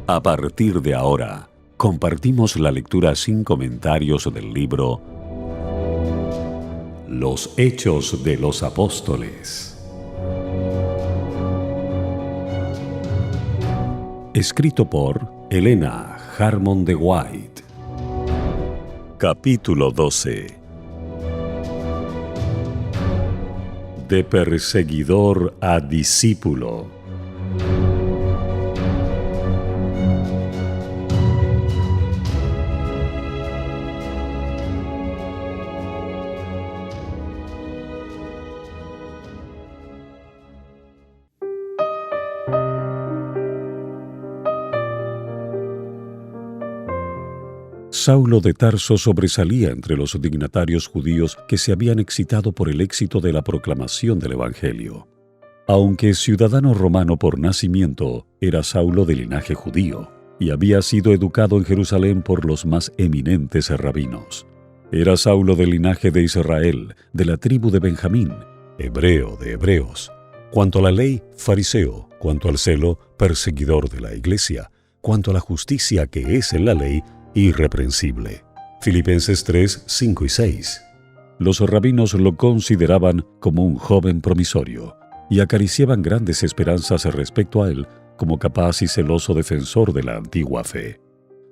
A partir de ahora, compartimos la lectura sin comentarios del libro Los Hechos de los Apóstoles, escrito por Helena Harmon de White. Capítulo 12. De perseguidor a discípulo. Saulo de Tarso sobresalía entre los dignatarios judíos que se habían excitado por el éxito de la proclamación del Evangelio. Aunque ciudadano romano por nacimiento, era Saulo de linaje judío y había sido educado en Jerusalén por los más eminentes rabinos. Era Saulo del linaje de Israel, de la tribu de Benjamín, hebreo de hebreos. Cuanto a la ley, fariseo; cuanto al celo, perseguidor de la iglesia; cuanto a la justicia que es en la ley, irreprensible. Filipenses 3, 5 y 6. Los rabinos lo consideraban como un joven promisorio y acariciaban grandes esperanzas respecto a él como capaz y celoso defensor de la antigua fe.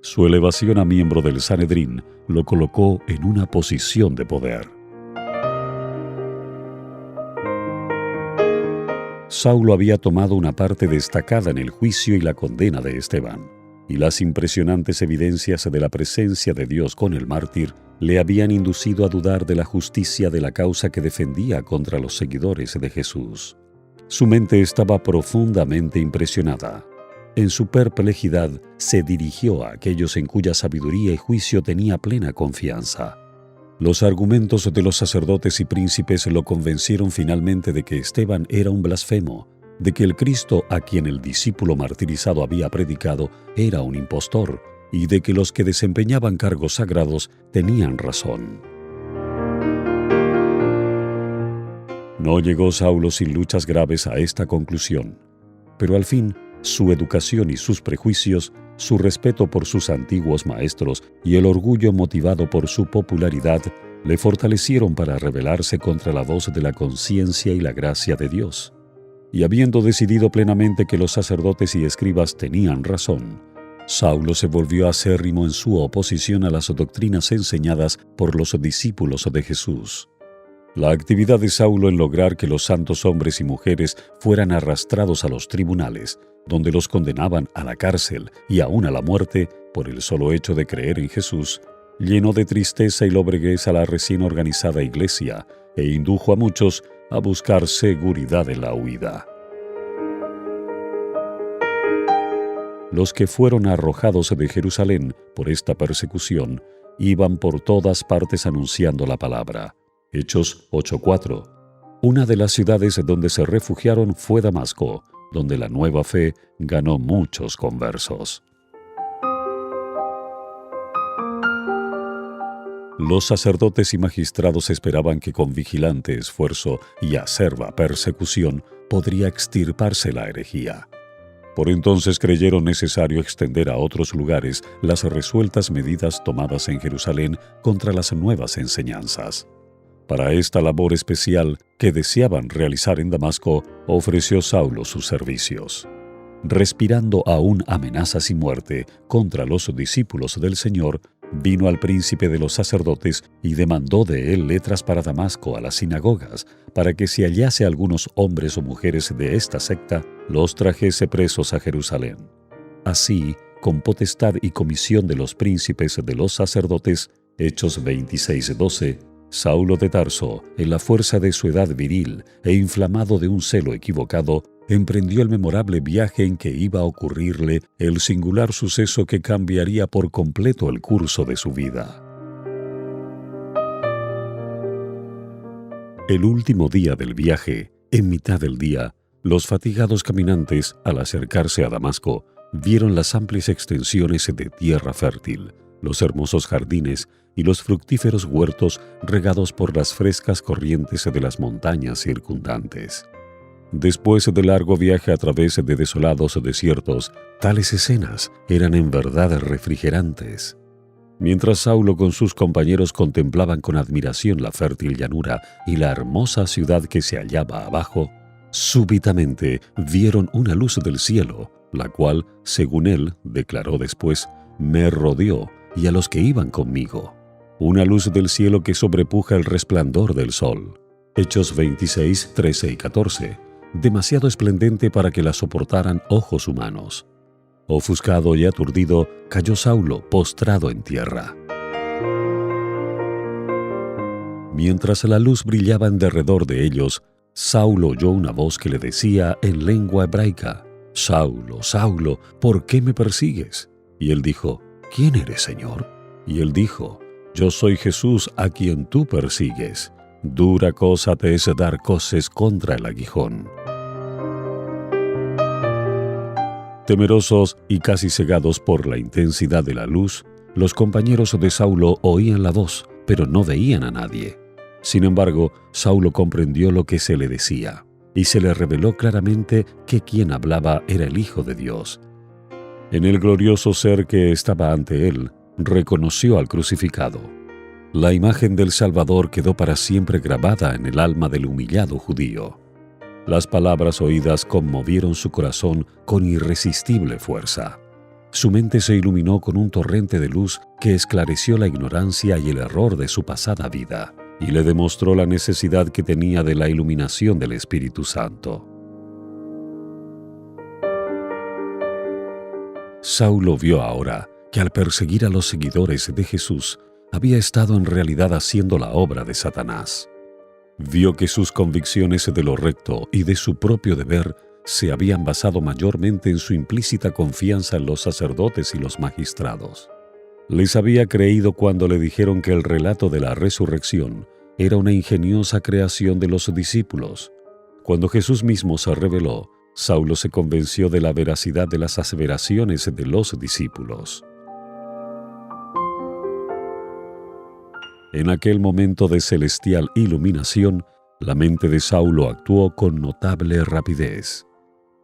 Su elevación a miembro del Sanedrín lo colocó en una posición de poder. Saulo había tomado una parte destacada en el juicio y la condena de Esteban, y las impresionantes evidencias de la presencia de Dios con el mártir le habían inducido a dudar de la justicia de la causa que defendía contra los seguidores de Jesús. Su mente estaba profundamente impresionada. En su perplejidad se dirigió a aquellos en cuya sabiduría y juicio tenía plena confianza. Los argumentos de los sacerdotes y príncipes lo convencieron finalmente de que Esteban era un blasfemo, de que el Cristo a quien el discípulo martirizado había predicado era un impostor y de que los que desempeñaban cargos sagrados tenían razón. No llegó Saulo sin luchas graves a esta conclusión, pero al fin su educación y sus prejuicios, su respeto por sus antiguos maestros y el orgullo motivado por su popularidad le fortalecieron para rebelarse contra la voz de la conciencia y la gracia de Dios. Y habiendo decidido plenamente que los sacerdotes y escribas tenían razón, Saulo se volvió acérrimo en su oposición a las doctrinas enseñadas por los discípulos de Jesús. La actividad de Saulo en lograr que los santos hombres y mujeres fueran arrastrados a los tribunales, donde los condenaban a la cárcel y aún a la muerte por el solo hecho de creer en Jesús, llenó de tristeza y lobreguez a la recién organizada iglesia e indujo a muchos a buscar seguridad en la huida. Los que fueron arrojados de Jerusalén por esta persecución iban por todas partes anunciando la palabra. Hechos 8:4. Una de las ciudades donde se refugiaron fue Damasco, donde la nueva fe ganó muchos conversos. Los sacerdotes y magistrados esperaban que con vigilante esfuerzo y acerba persecución podría extirparse la herejía. Por entonces creyeron necesario extender a otros lugares las resueltas medidas tomadas en Jerusalén contra las nuevas enseñanzas. Para esta labor especial que deseaban realizar en Damasco, ofreció Saulo sus servicios. Respirando aún amenazas y muerte contra los discípulos del Señor, vino al príncipe de los sacerdotes y demandó de él letras para Damasco a las sinagogas, para que si hallase algunos hombres o mujeres de esta secta, los trajese presos a Jerusalén. Así, con potestad y comisión de los príncipes de los sacerdotes, Hechos 26:12, Saulo de Tarso, en la fuerza de su edad viril e inflamado de un celo equivocado, emprendió el memorable viaje en que iba a ocurrirle el singular suceso que cambiaría por completo el curso de su vida. El último día del viaje, en mitad del día, los fatigados caminantes, al acercarse a Damasco, vieron las amplias extensiones de tierra fértil, los hermosos jardines y los fructíferos huertos regados por las frescas corrientes de las montañas circundantes. Después de largo viaje a través de desolados desiertos, tales escenas eran en verdad refrigerantes. Mientras Saulo con sus compañeros contemplaban con admiración la fértil llanura y la hermosa ciudad que se hallaba abajo, súbitamente vieron una luz del cielo, la cual, según él declaró después, me rodeó y a los que iban conmigo. Una luz del cielo que sobrepuja el resplandor del sol. Hechos 26, 13 y 14. Demasiado esplendente para que la soportaran ojos humanos. Ofuscado y aturdido, cayó Saulo postrado en tierra. Mientras la luz brillaba en derredor de ellos, Saulo oyó una voz que le decía en lengua hebraica: «Saulo, Saulo, ¿por qué me persigues?» Y él dijo: «¿Quién eres, Señor?» Y él dijo: «Yo soy Jesús a quien tú persigues. Dura cosa te es dar coces contra el aguijón». Temerosos y casi cegados por la intensidad de la luz, los compañeros de Saulo oían la voz, pero no veían a nadie. Sin embargo, Saulo comprendió lo que se le decía, y se le reveló claramente que quien hablaba era el Hijo de Dios. En el glorioso ser que estaba ante él, reconoció al crucificado. La imagen del Salvador quedó para siempre grabada en el alma del humillado judío. Las palabras oídas conmovieron su corazón con irresistible fuerza. Su mente se iluminó con un torrente de luz que esclareció la ignorancia y el error de su pasada vida, y le demostró la necesidad que tenía de la iluminación del Espíritu Santo. Saulo vio ahora que al perseguir a los seguidores de Jesús, había estado en realidad haciendo la obra de Satanás. Vio que sus convicciones de lo recto y de su propio deber se habían basado mayormente en su implícita confianza en los sacerdotes y los magistrados. Les había creído cuando le dijeron que el relato de la resurrección era una ingeniosa creación de los discípulos. Cuando Jesús mismo se reveló, Saulo se convenció de la veracidad de las aseveraciones de los discípulos. En aquel momento de celestial iluminación, la mente de Saulo actuó con notable rapidez.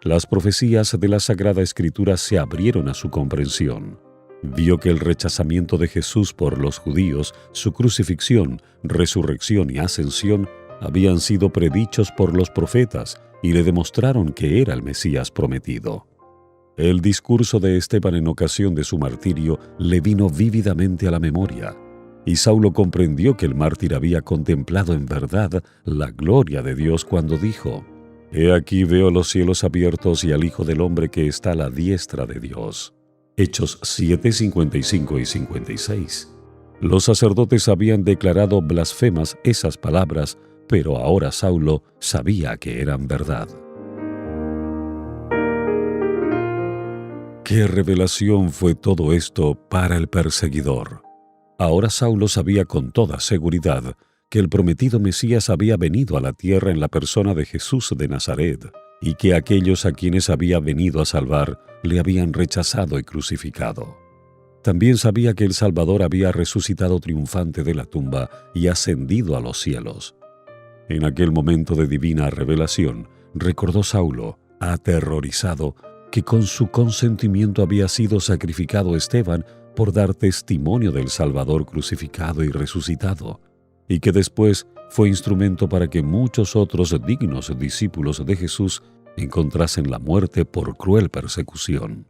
Las profecías de la Sagrada Escritura se abrieron a su comprensión. Vio que el rechazamiento de Jesús por los judíos, su crucifixión, resurrección y ascensión habían sido predichos por los profetas y le demostraron que era el Mesías prometido. El discurso de Esteban en ocasión de su martirio le vino vívidamente a la memoria, y Saulo comprendió que el mártir había contemplado en verdad la gloria de Dios cuando dijo: «He aquí veo los cielos abiertos y al Hijo del Hombre que está a la diestra de Dios». Hechos 7, 55 y 56. Los sacerdotes habían declarado blasfemas esas palabras, pero ahora Saulo sabía que eran verdad. ¡Qué revelación fue todo esto para el perseguidor! Ahora Saulo sabía con toda seguridad que el prometido Mesías había venido a la tierra en la persona de Jesús de Nazaret, y que aquellos a quienes había venido a salvar le habían rechazado y crucificado. También sabía que el Salvador había resucitado triunfante de la tumba y ascendido a los cielos. En aquel momento de divina revelación, recordó Saulo, aterrorizado, que con su consentimiento había sido sacrificado Esteban por dar testimonio del Salvador crucificado y resucitado, y que después fue instrumento para que muchos otros dignos discípulos de Jesús encontrasen la muerte por cruel persecución.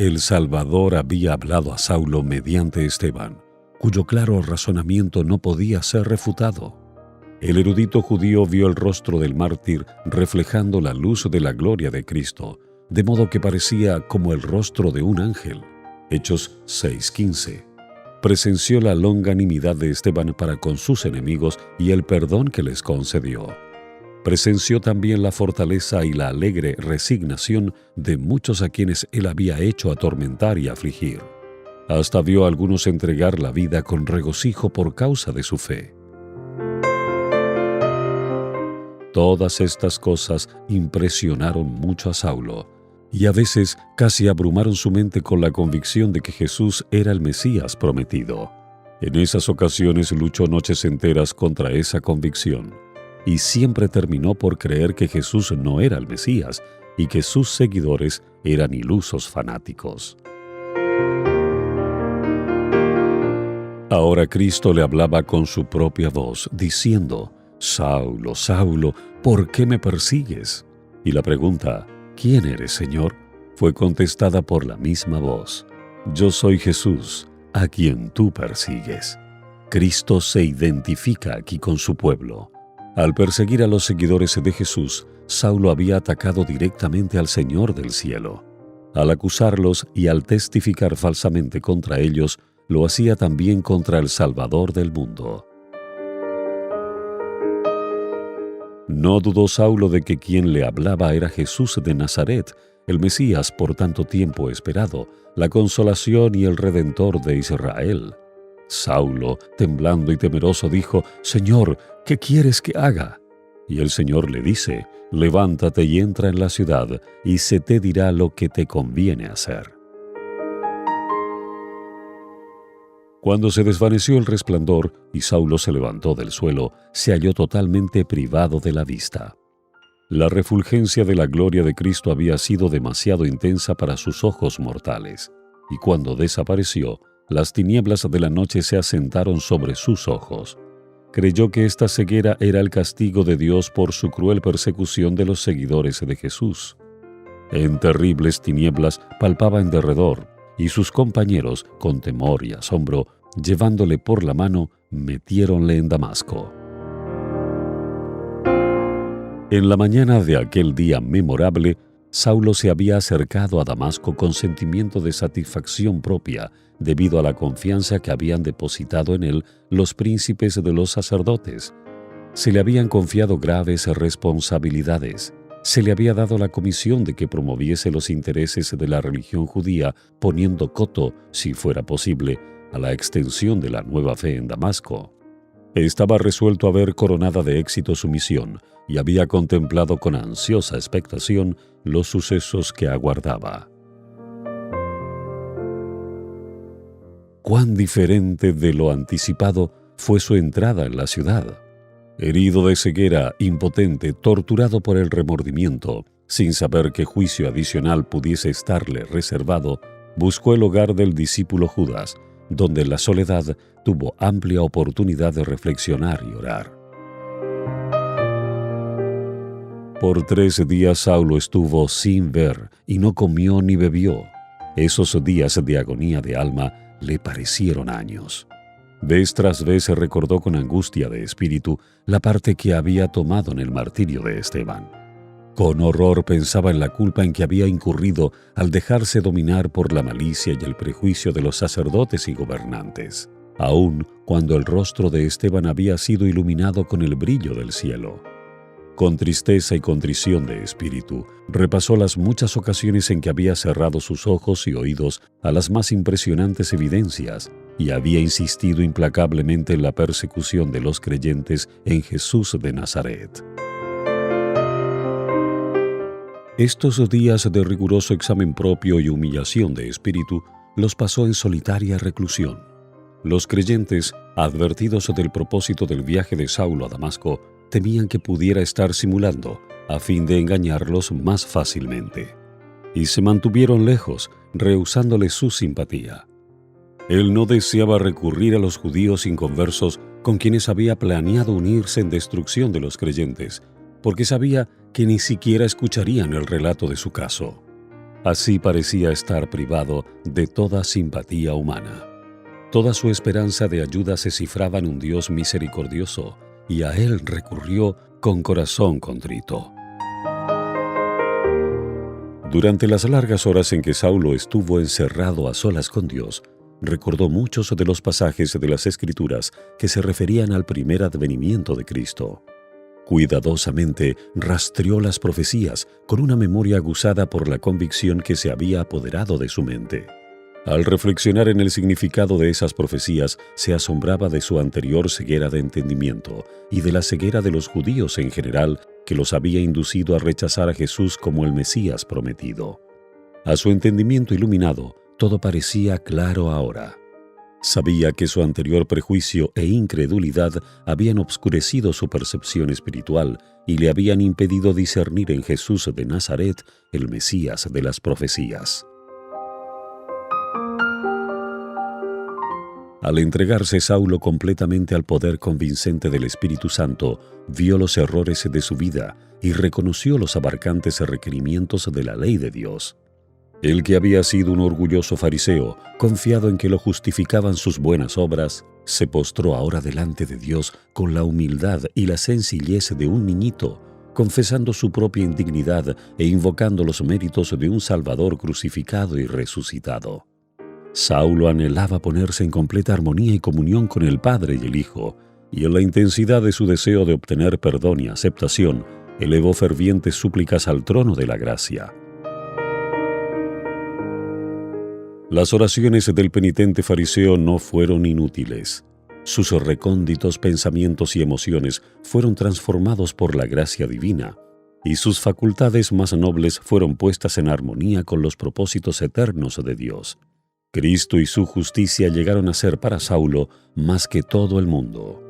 El Salvador había hablado a Saulo mediante Esteban, cuyo claro razonamiento no podía ser refutado. El erudito judío vio el rostro del mártir reflejando la luz de la gloria de Cristo, de modo que parecía como el rostro de un ángel. Hechos 6:15. Presenció la longanimidad de Esteban para con sus enemigos y el perdón que les concedió. Presenció también la fortaleza y la alegre resignación de muchos a quienes él había hecho atormentar y afligir. Hasta vio a algunos entregar la vida con regocijo por causa de su fe. Todas estas cosas impresionaron mucho a Saulo, y a veces casi abrumaron su mente con la convicción de que Jesús era el Mesías prometido. En esas ocasiones luchó noches enteras contra esa convicción, y siempre terminó por creer que Jesús no era el Mesías y que sus seguidores eran ilusos fanáticos. Ahora Cristo le hablaba con su propia voz, diciendo: «Saulo, Saulo, ¿por qué me persigues?». Y la pregunta: «¿Quién eres, Señor?», fue contestada por la misma voz: «Yo soy Jesús, a quien tú persigues». Cristo se identifica aquí con su pueblo. Al perseguir a los seguidores de Jesús, Saulo había atacado directamente al Señor del cielo. Al acusarlos y al testificar falsamente contra ellos, lo hacía también contra el Salvador del mundo. No dudó Saulo de que quien le hablaba era Jesús de Nazaret, el Mesías por tanto tiempo esperado, la consolación y el Redentor de Israel. Saulo, temblando y temeroso, dijo: «Señor, ¿qué quieres que haga?». Y el Señor le dice: «Levántate y entra en la ciudad, y se te dirá lo que te conviene hacer». Cuando se desvaneció el resplandor y Saulo se levantó del suelo, se halló totalmente privado de la vista. La refulgencia de la gloria de Cristo había sido demasiado intensa para sus ojos mortales, y cuando desapareció, las tinieblas de la noche se asentaron sobre sus ojos. Creyó que esta ceguera era el castigo de Dios por su cruel persecución de los seguidores de Jesús. En terribles tinieblas palpaba en derredor, y sus compañeros, con temor y asombro, llevándole por la mano, metiéronle en Damasco. En la mañana de aquel día memorable, Saulo se había acercado a Damasco con sentimiento de satisfacción propia, debido a la confianza que habían depositado en él los príncipes de los sacerdotes. Se le habían confiado graves responsabilidades. Se le había dado la comisión de que promoviese los intereses de la religión judía, poniendo coto, si fuera posible, a la extensión de la nueva fe en Damasco. Estaba resuelto a ver coronada de éxito su misión y había contemplado con ansiosa expectación los sucesos que aguardaba. Cuán diferente de lo anticipado fue su entrada en la ciudad. Herido de ceguera, impotente, torturado por el remordimiento, sin saber qué juicio adicional pudiese estarle reservado, buscó el hogar del discípulo Judas, donde en la soledad tuvo amplia oportunidad de reflexionar y orar. Por 3 días Saulo estuvo sin ver y no comió ni bebió. Esos días de agonía de alma le parecieron años. Vez tras vez recordó con angustia de espíritu la parte que había tomado en el martirio de Esteban. Con horror pensaba en la culpa en que había incurrido al dejarse dominar por la malicia y el prejuicio de los sacerdotes y gobernantes, aun cuando el rostro de Esteban había sido iluminado con el brillo del cielo. Con tristeza y contrición de espíritu, repasó las muchas ocasiones en que había cerrado sus ojos y oídos a las más impresionantes evidencias y había insistido implacablemente en la persecución de los creyentes en Jesús de Nazaret. Estos días de riguroso examen propio y humillación de espíritu los pasó en solitaria reclusión. Los creyentes, advertidos del propósito del viaje de Saulo a Damasco, temían que pudiera estar simulando, a fin de engañarlos más fácilmente. Y se mantuvieron lejos, rehusándole su simpatía. Él no deseaba recurrir a los judíos inconversos con quienes había planeado unirse en destrucción de los creyentes, porque sabía que ni siquiera escucharían el relato de su caso. Así parecía estar privado de toda simpatía humana. Toda su esperanza de ayuda se cifraba en un Dios misericordioso, y a él recurrió con corazón contrito. Durante las largas horas en que Saulo estuvo encerrado a solas con Dios, recordó muchos de los pasajes de las Escrituras que se referían al primer advenimiento de Cristo. Cuidadosamente rastreó las profecías con una memoria aguzada por la convicción que se había apoderado de su mente. Al reflexionar en el significado de esas profecías, se asombraba de su anterior ceguera de entendimiento y de la ceguera de los judíos en general que los había inducido a rechazar a Jesús como el Mesías prometido. A su entendimiento iluminado, todo parecía claro ahora. Sabía que su anterior prejuicio e incredulidad habían obscurecido su percepción espiritual y le habían impedido discernir en Jesús de Nazaret el Mesías de las profecías. Al entregarse Saulo completamente al poder convincente del Espíritu Santo, vio los errores de su vida y reconoció los abarcantes requerimientos de la ley de Dios. El que había sido un orgulloso fariseo, confiado en que lo justificaban sus buenas obras, se postró ahora delante de Dios con la humildad y la sencillez de un niñito, confesando su propia indignidad e invocando los méritos de un Salvador crucificado y resucitado. Saulo anhelaba ponerse en completa armonía y comunión con el Padre y el Hijo, y en la intensidad de su deseo de obtener perdón y aceptación, elevó fervientes súplicas al trono de la gracia. Las oraciones del penitente fariseo no fueron inútiles. Sus recónditos pensamientos y emociones fueron transformados por la gracia divina, y sus facultades más nobles fueron puestas en armonía con los propósitos eternos de Dios. Cristo y su justicia llegaron a ser para Saulo más que todo el mundo.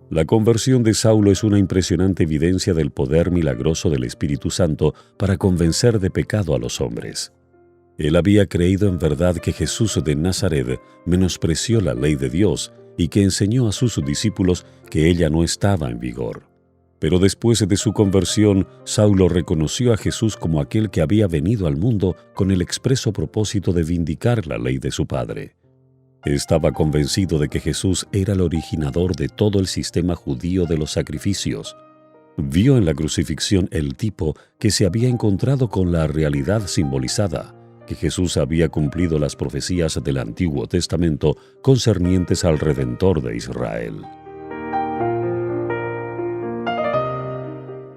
La conversión de Saulo es una impresionante evidencia del poder milagroso del Espíritu Santo para convencer de pecado a los hombres. Él había creído en verdad que Jesús de Nazaret menospreció la ley de Dios y que enseñó a sus discípulos que ella no estaba en vigor. Pero después de su conversión, Saulo reconoció a Jesús como aquel que había venido al mundo con el expreso propósito de vindicar la ley de su Padre. Estaba convencido de que Jesús era el originador de todo el sistema judío de los sacrificios. Vio en la crucifixión el tipo que se había encontrado con la realidad simbolizada, que Jesús había cumplido las profecías del Antiguo Testamento concernientes al Redentor de Israel.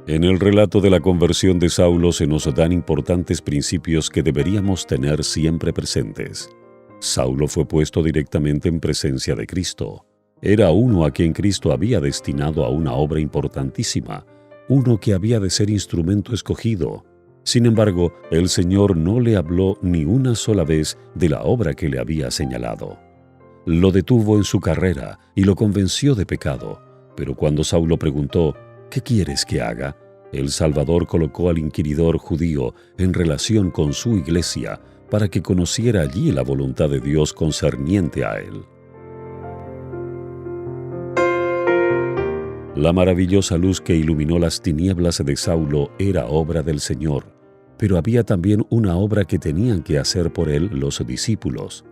En el relato de la conversión de Saulo se nos dan importantes principios que deberíamos tener siempre presentes. Saulo fue puesto directamente en presencia de Cristo. Era uno a quien Cristo había destinado a una obra importantísima, uno que había de ser instrumento escogido. Sin embargo, el Señor no le habló ni una sola vez de la obra que le había señalado. Lo detuvo en su carrera y lo convenció de pecado, pero cuando Saulo preguntó, ¿qué quieres que haga?, el Salvador colocó al inquiridor judío en relación con su iglesia para que conociera allí la voluntad de Dios concerniente a él. La maravillosa luz que iluminó las tinieblas de Saulo era obra del Señor, pero había también una obra que tenían que hacer por él los discípulos.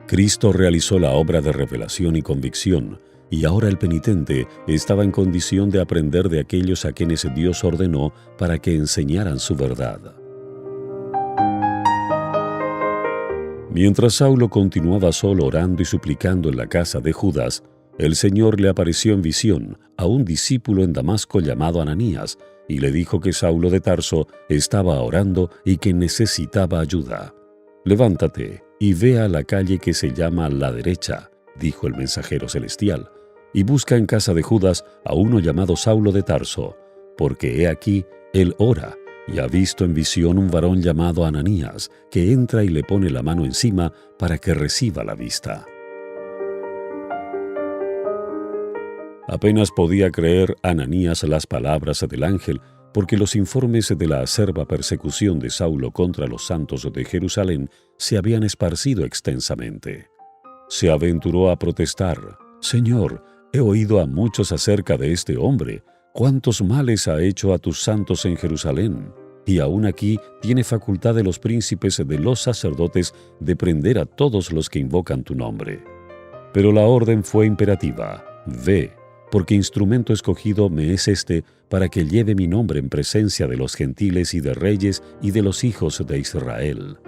Cristo realizó la obra de revelación y convicción, y ahora el penitente estaba en condición de aprender de aquellos a quienes Dios ordenó para que enseñaran su verdad. Mientras Saulo continuaba solo orando y suplicando en la casa de Judas, el Señor le apareció en visión a un discípulo en Damasco llamado Ananías y le dijo que Saulo de Tarso estaba orando y que necesitaba ayuda. «Levántate y ve a la calle que se llama La Derecha», dijo el mensajero celestial, «y busca en casa de Judas a uno llamado Saulo de Tarso, porque he aquí, él ora, y ha visto en visión un varón llamado Ananías, que entra y le pone la mano encima para que reciba la vista». Apenas podía creer Ananías las palabras del ángel, porque los informes de la acerba persecución de Saulo contra los santos de Jerusalén se habían esparcido extensamente. Se aventuró a protestar: «Señor, he oído a muchos acerca de este hombre. ¿Cuántos males ha hecho a tus santos en Jerusalén? Y aún aquí tiene facultad de los príncipes de los sacerdotes de prender a todos los que invocan tu nombre». Pero la orden fue imperativa: «Ve, porque instrumento escogido me es este para que lleve mi nombre en presencia de los gentiles y de reyes y de los hijos de Israel».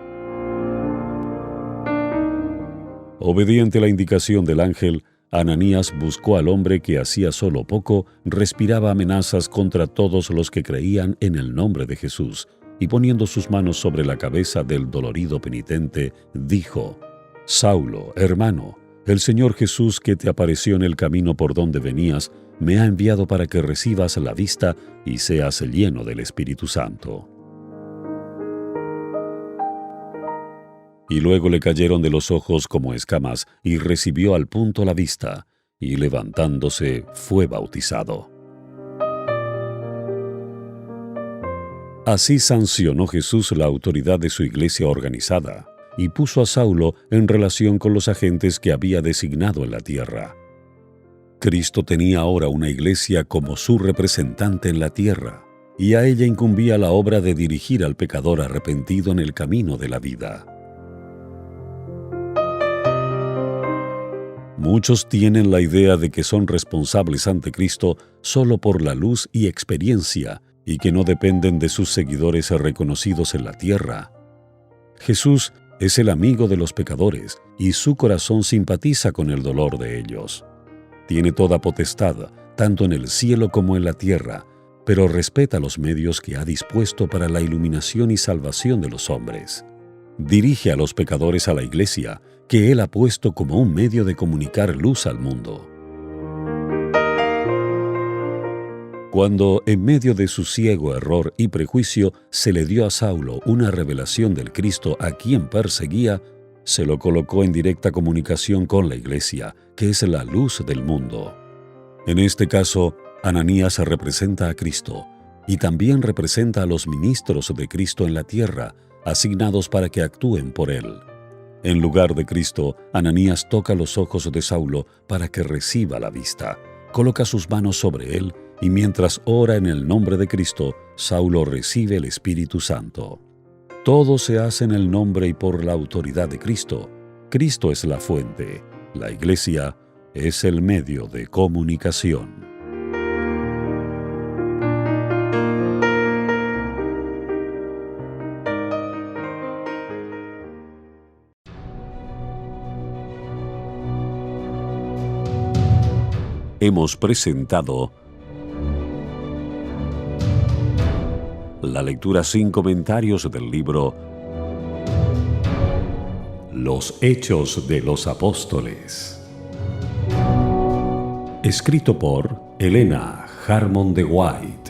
Obediente a la indicación del ángel, Ananías buscó al hombre que hacía solo poco respiraba amenazas contra todos los que creían en el nombre de Jesús, y poniendo sus manos sobre la cabeza del dolorido penitente, dijo: «Saulo, hermano, El Señor Jesús, que te apareció en el camino por donde venías, me ha enviado para que recibas la vista y seas lleno del Espíritu Santo». Y luego le cayeron de los ojos como escamas, y recibió al punto la vista, y levantándose fue bautizado. Así sancionó Jesús la autoridad de su iglesia organizada, y puso a Saulo en relación con los agentes que había designado en la tierra. Cristo tenía ahora una iglesia como su representante en la tierra, y a ella incumbía la obra de dirigir al pecador arrepentido en el camino de la vida. Muchos tienen la idea de que son responsables ante Cristo solo por la luz y experiencia, y que no dependen de sus seguidores reconocidos en la tierra. Jesús es el amigo de los pecadores, y su corazón simpatiza con el dolor de ellos. Tiene toda potestad, tanto en el cielo como en la tierra, pero respeta los medios que ha dispuesto para la iluminación y salvación de los hombres. Dirige a los pecadores a la iglesia, que Él ha puesto como un medio de comunicar luz al mundo. Cuando, en medio de su ciego error y prejuicio, se le dio a Saulo una revelación del Cristo a quien perseguía, se lo colocó en directa comunicación con la iglesia, que es la luz del mundo. En este caso, Ananías representa a Cristo, y también representa a los ministros de Cristo en la tierra, asignados para que actúen por Él. En lugar de Cristo, Ananías toca los ojos de Saulo para que reciba la vista, coloca sus manos sobre él, y mientras ora en el nombre de Cristo, Saulo recibe el Espíritu Santo. Todo se hace en el nombre y por la autoridad de Cristo. Cristo es la fuente. La iglesia es el medio de comunicación. Hemos presentado la lectura sin comentarios del libro Los Hechos de los Apóstoles, escrito por Elena Harmon de White.